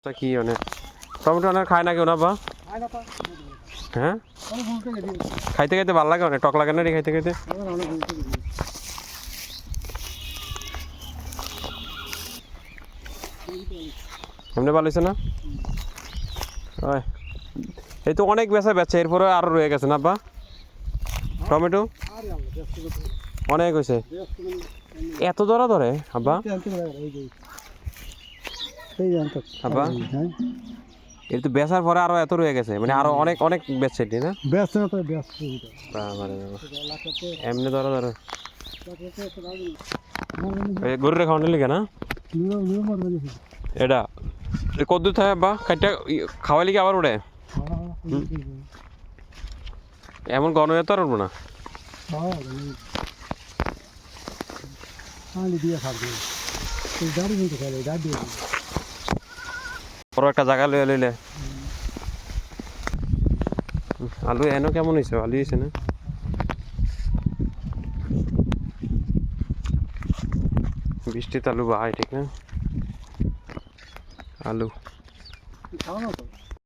তা কি অনেক টমেটো অনেক খায় না কেউ না বা হ্যাঁ খাইতে খাইতে ভালো লাগে অনেক টক লাগে না রে খাইতে খাইতে এমনি ভালো হয়েছে না ওই এই তো অনেক বেচা বেচছে এরপরে আরো রয়ে গেছে না বা টমেটো অনেক হয়েছে এত ধরা ধরে আব্বা আব্বা এই তো বেচার পরে আরো এত রয়ে গেছে মানে আরো অনেক অনেক বেচছে এটি না এমনি ধরো ধরো গরুরে খাওয়ানো লিখে না এটা কদ্দুর থাকে বা কাইটা খাওয়াই লিখে আবার উঠে এমন গণ তো আর উঠবো না বড় একটা জায়গা লইয়া লইলে আলু এনো কেমন হয়েছে আলু হয়েছে না বৃষ্টিতে আলু বাহাই ঠিক না আলু